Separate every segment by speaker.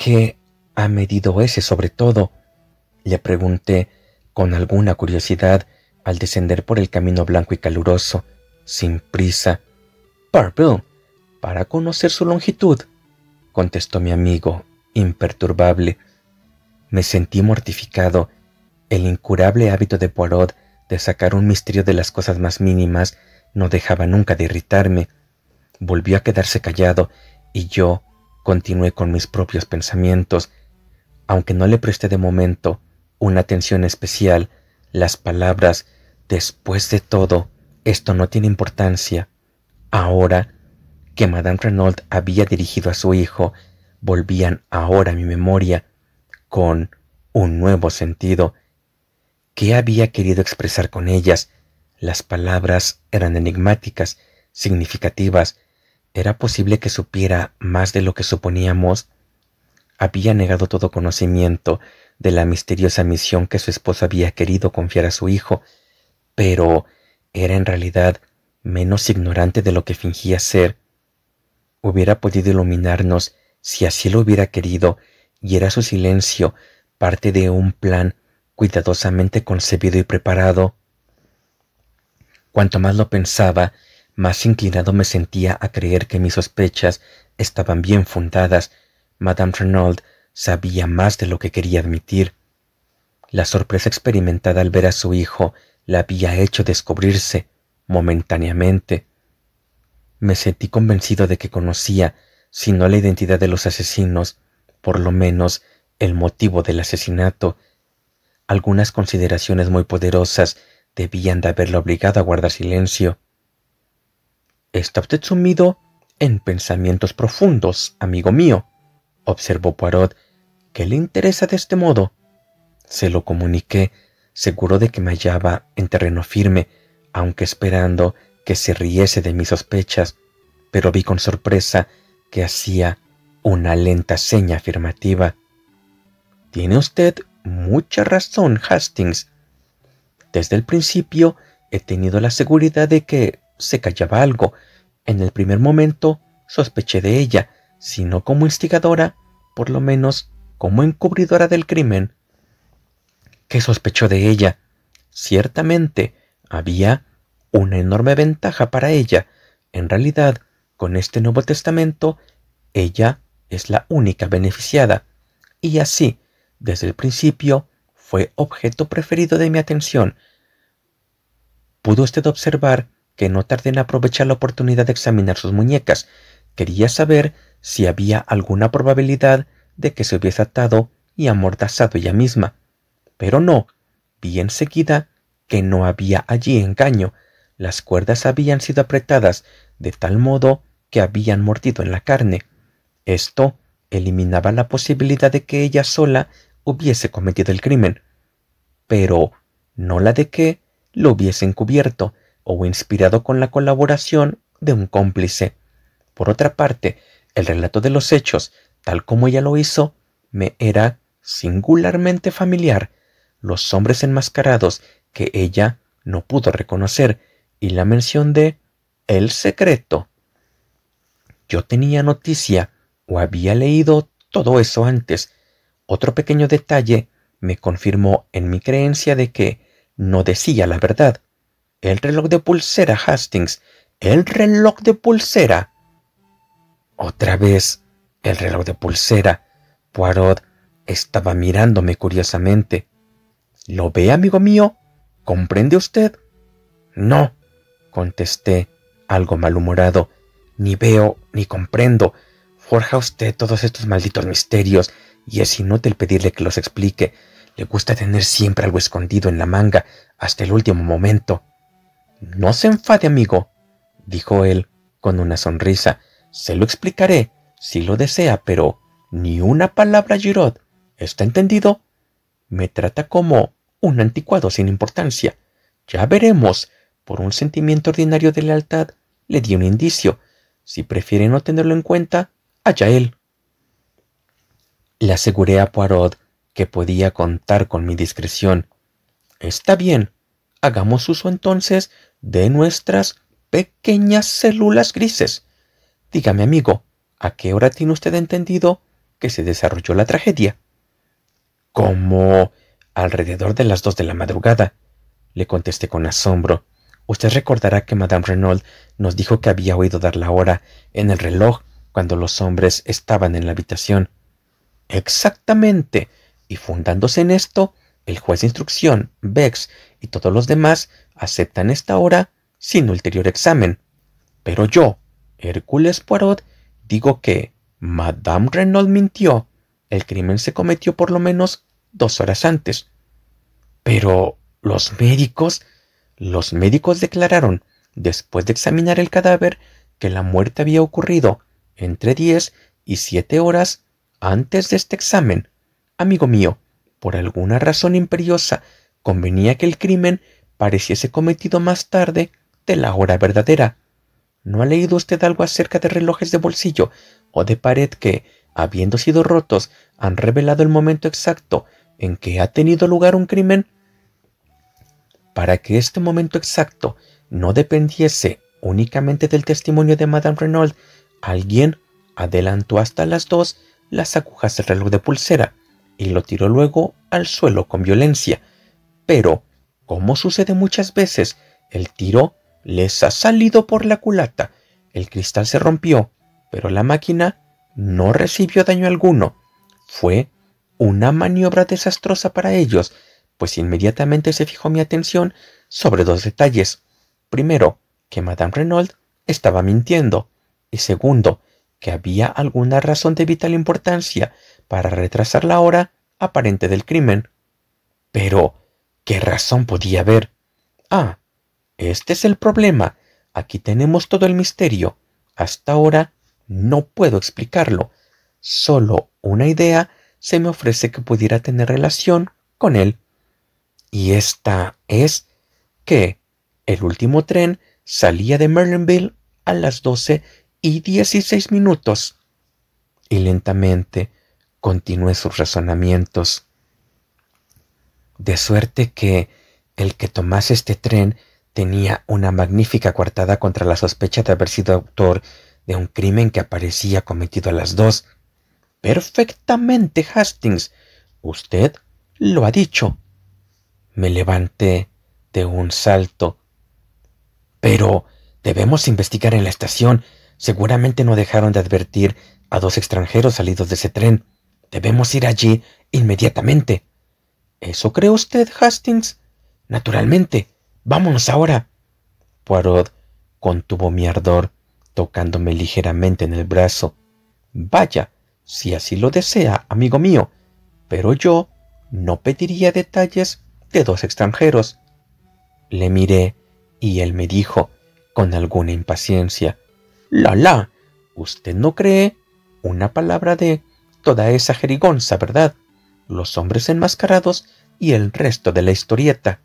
Speaker 1: qué ha medido ese sobre todo?, le pregunté con alguna curiosidad al descender por el camino blanco y caluroso, sin prisa. «Purple, para conocer su longitud», contestó mi amigo, imperturbable. Me sentí mortificado. El incurable hábito de Poirot de sacar un misterio de las cosas más mínimas no dejaba nunca de irritarme. Volvió a quedarse callado y yo continué con mis propios pensamientos. Aunque no le presté de momento una atención especial, las palabras «después de todo, esto no tiene importancia», ahora que Madame Renault había dirigido a su hijo, volvían ahora a mi memoria con un nuevo sentido. ¿Qué había querido expresar con ellas? Las palabras eran enigmáticas, significativas. ¿Era posible que supiera más de lo que suponíamos? Había negado todo conocimiento de la misteriosa misión que su esposo había querido confiar a su hijo, pero era en realidad menos ignorante de lo que fingía ser. Hubiera podido iluminarnos si así lo hubiera querido, y era su silencio parte de un plan cuidadosamente concebido y preparado. Cuanto más lo pensaba, más inclinado me sentía a creer que mis sospechas estaban bien fundadas. Madame Renault sabía más de lo que quería admitir. La sorpresa experimentada al ver a su hijo la había hecho descubrirse momentáneamente. Me sentí convencido de que conocía, si no la identidad de los asesinos, por lo menos el motivo del asesinato. Algunas consideraciones muy poderosas debían de haberlo obligado a guardar silencio. «Está usted sumido en pensamientos profundos, amigo mío», observó Poirot. «¿Qué le interesa de este modo?». Se lo comuniqué, seguro de que me hallaba en terreno firme, aunque esperando que se riese de mis sospechas, pero vi con sorpresa que hacía una lenta seña afirmativa. «Tiene usted mucha razón, Hastings. Desde el principio he tenido la seguridad de que se callaba algo. En el primer momento sospeché de ella, si no como instigadora, por lo menos como encubridora del crimen». ¿Qué sospechó de ella? Ciertamente había una enorme ventaja para ella. En realidad, con este Nuevo Testamento, ella es la única beneficiada, y así, desde el principio, fue objeto preferido de mi atención. Pudo usted observar que no tardé en aprovechar la oportunidad de examinar sus muñecas. Quería saber si había alguna probabilidad de que se hubiese atado y amordazado ella misma. Pero no, vi enseguida que no había allí engaño. Las cuerdas habían sido apretadas de tal modo que habían mordido en la carne. Esto eliminaba la posibilidad de que ella sola hubiese cometido el crimen, pero no la de que lo hubiese encubierto o inspirado con la colaboración de un cómplice. Por otra parte, el relato de los hechos, tal como ella lo hizo, me era singularmente familiar. Los hombres enmascarados que ella no pudo reconocer y la mención de «el secreto». Yo tenía noticia o había leído todo eso antes. Otro pequeño detalle me confirmó en mi creencia de que no decía la verdad. El reloj de pulsera, Hastings. El reloj de pulsera. Otra vez, el reloj de pulsera. Poirot estaba mirándome curiosamente. ¿Lo ve, amigo mío? ¿Comprende usted? No, contesté, algo malhumorado. Ni veo ni comprendo. Forja usted todos estos malditos misterios y es inútil pedirle que los explique. Le gusta tener siempre algo escondido en la manga hasta el último momento. No se enfade, amigo, dijo él con una sonrisa. Se lo explicaré, si lo desea, pero ni una palabra, Giraud. ¿Está entendido? Me trata como un anticuado sin importancia. Ya veremos. Por un sentimiento ordinario de lealtad, le di un indicio. Si prefiere no tenerlo en cuenta, allá él. Le aseguré a Poirot que podía contar con mi discreción. Está bien. Hagamos uso entonces de nuestras pequeñas células grises. Dígame, amigo, ¿a qué hora tiene usted entendido que se desarrolló la tragedia. Como alrededor de las 2 de la madrugada, le contesté con asombro. Usted recordará que Madame Renaud nos dijo que había oído dar la hora en el reloj cuando los hombres estaban en la habitación. Exactamente, y fundándose en esto, el juez de instrucción, Bex y todos los demás aceptan esta hora sin ulterior examen. Pero yo, Hércules Poirot, digo que Madame Renaud mintió. El crimen se cometió por lo menos 2 horas antes. Pero los médicos declararon, después de examinar el cadáver, que la muerte había ocurrido entre 10 y 7 horas antes de este examen. Amigo mío, por alguna razón imperiosa, convenía que el crimen pareciese cometido más tarde de la hora verdadera. ¿No ha leído usted algo acerca de relojes de bolsillo o de pared que, habiendo sido rotos, han revelado el momento exacto en que ha tenido lugar un crimen? Para que este momento exacto no dependiese únicamente del testimonio de Madame Renaud, alguien adelantó hasta las 2 las agujas del reloj de pulsera y lo tiró luego al suelo con violencia. Pero, como sucede muchas veces, el tiro les ha salido por la culata. El cristal se rompió, pero la máquina no recibió daño alguno. Fue una maniobra desastrosa para ellos, pues inmediatamente se fijó mi atención sobre 2 detalles. Primero, que Madame Renaud estaba mintiendo, y segundo, que había alguna razón de vital importancia para retrasar la hora aparente del crimen. Pero, ¿qué razón podía haber? Ah, este es el problema. Aquí tenemos todo el misterio. Hasta ahora no puedo explicarlo. Solo una idea se me ofrece que pudiera tener relación con él. Y esta es que el último tren salía de Merlinville a las 12:16. Y lentamente continué sus razonamientos. De suerte que el que tomase este tren tenía una magnífica coartada contra la sospecha de haber sido autor de un crimen que aparecía cometido a las 2. Perfectamente, Hastings. Usted lo ha dicho. Me levanté de un salto. Pero debemos investigar en la estación. Seguramente no dejaron de advertir a 2 extranjeros salidos de ese tren. Debemos ir allí inmediatamente. ¿Eso cree usted, Hastings? Naturalmente. Vámonos ahora. Poirot contuvo mi ardor, tocándome ligeramente en el brazo. Vaya, si así lo desea, amigo mío, pero yo no pediría detalles de 2 extranjeros. Le miré y él me dijo, con alguna impaciencia: «La, usted no cree una palabra de toda esa jerigonza, ¿verdad? Los hombres enmascarados y el resto de la historieta».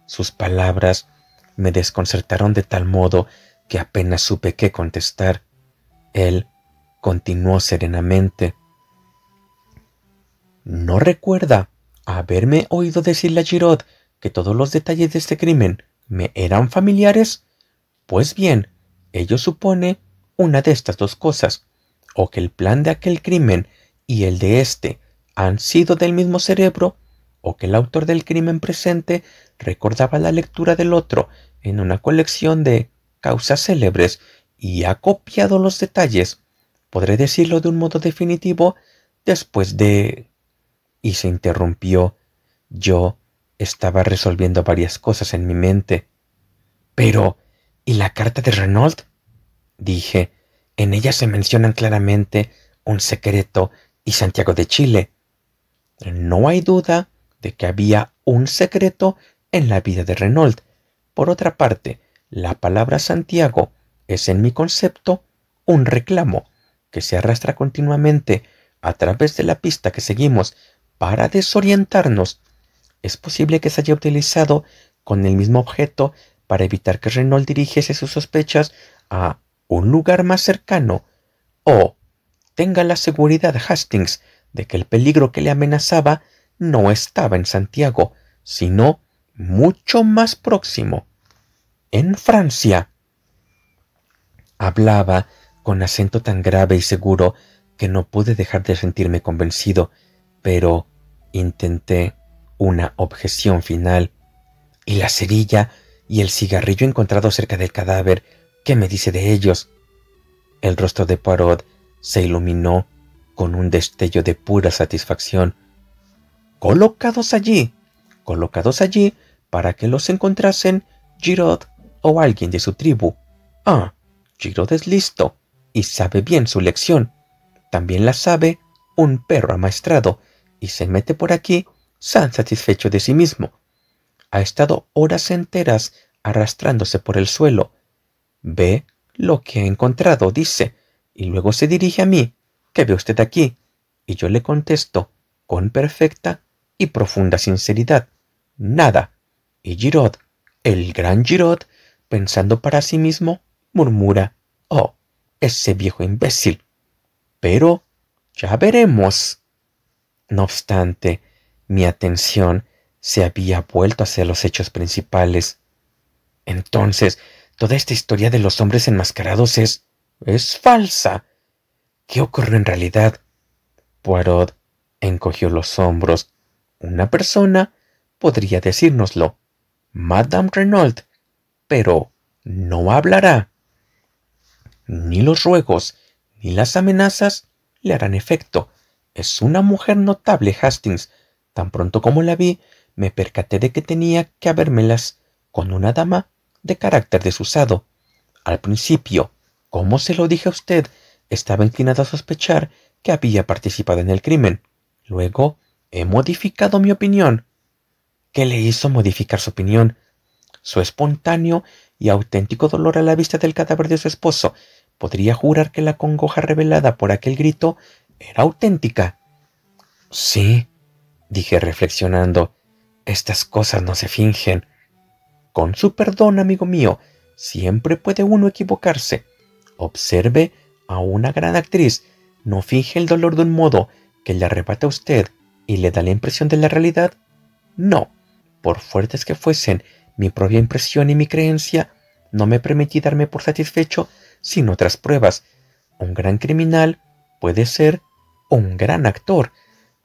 Speaker 1: Sus palabras me desconcertaron de tal modo que apenas supe qué contestar. Él continuó serenamente: «¿No recuerda haberme oído decirle a Giraud que todos los detalles de este crimen me eran familiares? Pues bien, ello supone una de estas 2 cosas: o que el plan de aquel crimen y el de este han sido del mismo cerebro, o que el autor del crimen presente recordaba la lectura del otro en una colección de causas célebres y ha copiado los detalles. Podré decirlo de un modo definitivo después de...». Y se interrumpió. Yo estaba resolviendo varias cosas en mi mente. «Pero, ¿y la carta de Renaud?», dije. «En ella se mencionan claramente un secreto y Santiago de Chile». No hay duda de que había un secreto en la vida de Renaud. Por otra parte, la palabra Santiago es en mi concepto un reclamo que se arrastra continuamente a través de la pista que seguimos para desorientarnos. Es posible que se haya utilizado con el mismo objeto para evitar que Renaud dirigiese sus sospechas a un lugar más cercano. O tenga la seguridad, Hastings, de que el peligro que le amenazaba no estaba en Santiago, sino mucho más próximo, en Francia. Hablaba con acento tan grave y seguro que no pude dejar de sentirme convencido, pero intenté una objeción final. ¿Y la cerilla y el cigarrillo encontrado cerca del cadáver? ¿Qué me dice de ellos? El rostro de Poirot se iluminó con un destello de pura satisfacción. Colocados allí para que los encontrasen Giraud o alguien de su tribu. Ah, Giraud es listo y sabe bien su lección. También la sabe un perro amaestrado y se mete por aquí tan satisfecho de sí mismo. Ha estado horas enteras arrastrándose por el suelo. Ve lo que he encontrado, dice, y luego se dirige a mí. ¿Qué ve usted aquí? Y yo le contesto con perfecta y profunda sinceridad: nada. Y Giraud, el gran Giraud, pensando para sí mismo, murmura: oh, ese viejo imbécil. Pero ya veremos. No obstante, mi atención se había vuelto hacia los hechos principales. Entonces, toda esta historia de los hombres enmascarados es falsa. ¿Qué ocurrió en realidad? Poirot encogió los hombros. Una persona podría decírnoslo, Madame Renault, pero no hablará. Ni los ruegos ni las amenazas le harán efecto. Es una mujer notable, Hastings. Tan pronto como la vi, me percaté de que tenía que habérmelas con una dama de carácter desusado. Al principio, como se lo dije a usted, estaba inclinado a sospechar que había participado en el crimen. Luego he modificado mi opinión. ¿Qué le hizo modificar su opinión? Su espontáneo y auténtico dolor a la vista del cadáver de su esposo. Podría jurar que la congoja revelada por aquel grito era auténtica. Sí, dije reflexionando, estas cosas no se fingen. Con su perdón, amigo mío, siempre puede uno equivocarse. Observe a una gran actriz. No finge el dolor de un modo que le arrebata a usted y le da la impresión de la realidad. No, por fuertes que fuesen mi propia impresión y mi creencia, no me permití darme por satisfecho sin otras pruebas. Un gran criminal puede ser un gran actor.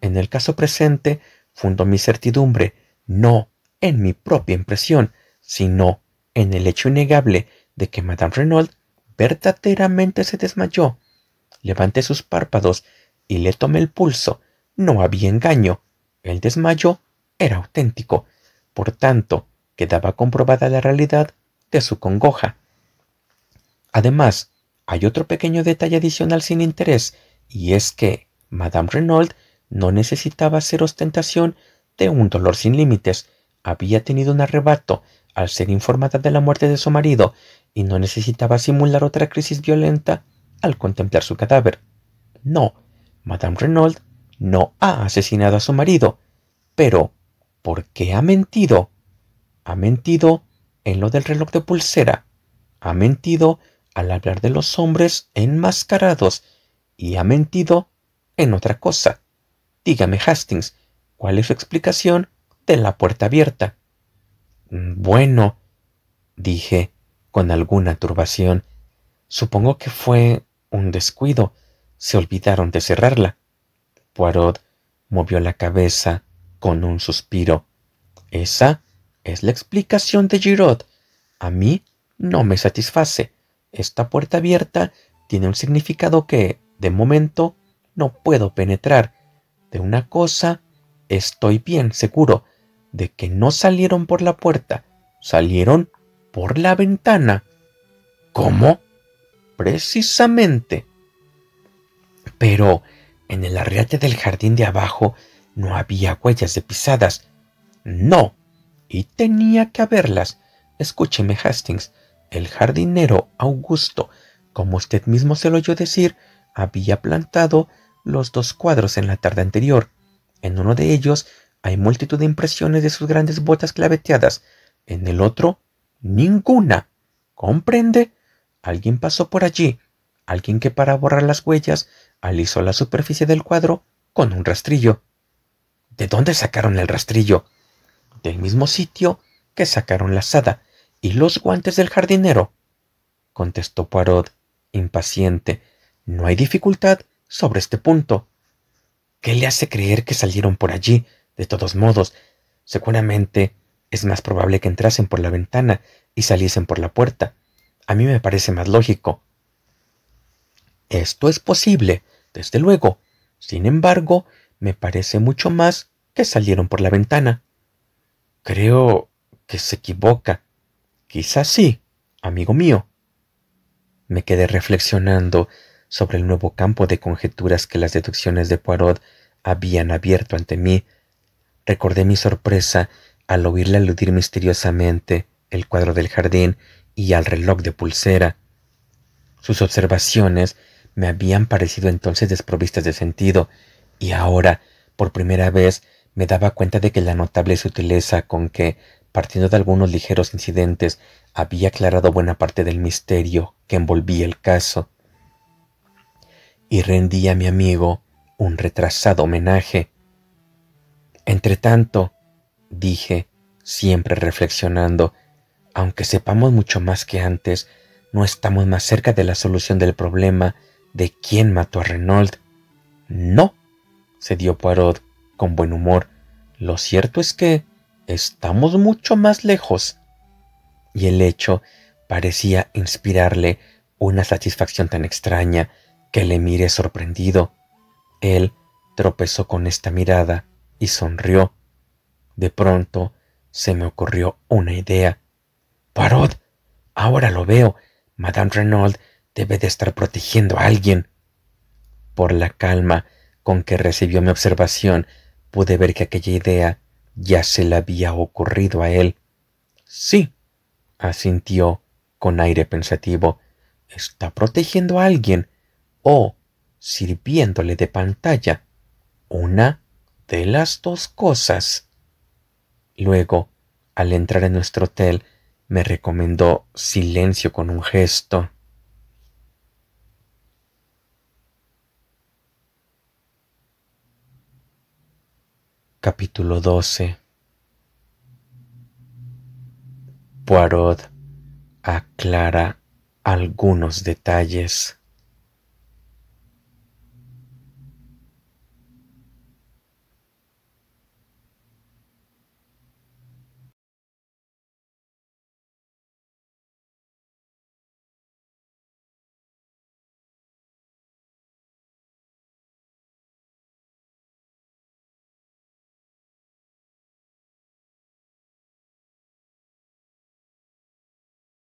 Speaker 1: En el caso presente, fundo mi certidumbre no en mi propia impresión, sino en el hecho innegable de que Madame Renault verdaderamente se desmayó. Levanté sus párpados y le tomé el pulso. No había engaño. El desmayo era auténtico. Por tanto, quedaba comprobada la realidad de su congoja. Además, hay otro pequeño detalle adicional sin interés, y es que Madame Renault no necesitaba hacer ostentación de un dolor sin límites. Había tenido un arrebato al ser informada de la muerte de su marido y no necesitaba simular otra crisis violenta al contemplar su cadáver. No, Madame Renault no ha asesinado a su marido. Pero, ¿por qué ha mentido? Ha mentido en lo del reloj de pulsera. Ha mentido al hablar de los hombres enmascarados. Y ha mentido en otra cosa. Dígame, Hastings, ¿cuál es su explicación de la puerta abierta? Bueno, dije con alguna turbación, supongo que fue un descuido. Se olvidaron de cerrarla. Poirot movió la cabeza con un suspiro. Esa es la explicación de Giraud. A mí no me satisface. Esta puerta abierta tiene un significado que, de momento, no puedo penetrar. De una cosa estoy bien seguro, de que no salieron por la puerta, salieron por la ventana. ¿Cómo? Precisamente. Pero en el arriate del jardín de abajo no había huellas de pisadas. No, y tenía que haberlas. Escúcheme, Hastings, el jardinero Augusto, como usted mismo se lo oyó decir, había plantado los 2 cuadros en la tarde anterior. En uno de ellos hay multitud de impresiones de sus grandes botas claveteadas. En el otro, ninguna. ¿Comprende? Alguien pasó por allí. Alguien que para borrar las huellas alisó la superficie del cuadro con un rastrillo. ¿De dónde sacaron el rastrillo? Del mismo sitio que sacaron la azada y los guantes del jardinero, contestó Poirot, impaciente. No hay dificultad sobre este punto. ¿Qué le hace creer que salieron por allí? De todos modos, seguramente es más probable que entrasen por la ventana y saliesen por la puerta. A mí me parece más lógico. Esto es posible, desde luego. Sin embargo, me parece mucho más que salieron por la ventana. Creo que se equivoca. Quizás sí, amigo mío. Me quedé reflexionando sobre el nuevo campo de conjeturas que las deducciones de Poirot habían abierto ante mí. Recordé mi sorpresa al oírle aludir misteriosamente el cuadro del jardín y al reloj de pulsera. Sus observaciones me habían parecido entonces desprovistas de sentido, y ahora, por primera vez, me daba cuenta de que la notable sutileza con que, partiendo de algunos ligeros incidentes, había aclarado buena parte del misterio que envolvía el caso. Y rendí a mi amigo un retrasado homenaje. Entretanto, dije, siempre reflexionando, aunque sepamos mucho más que antes, no estamos más cerca de la solución del problema de quién mató a Renaud. No, se dio Poirot con buen humor. Lo cierto es que estamos mucho más lejos. Y el hecho parecía inspirarle una satisfacción tan extraña que le miré sorprendido. Él tropezó con esta mirada y sonrió. De pronto se me ocurrió una idea. Poirot, ahora lo veo. Madame Renaud debe de estar protegiendo a alguien. Por la calma con que recibió mi observación, pude ver que aquella idea ya se le había ocurrido a él. Sí, asintió con aire pensativo. Está protegiendo a alguien o sirviéndole de pantalla. Una de las dos cosas. Luego, al entrar en nuestro hotel, me recomendó silencio con un gesto. Capítulo 12. Poirot aclara algunos detalles.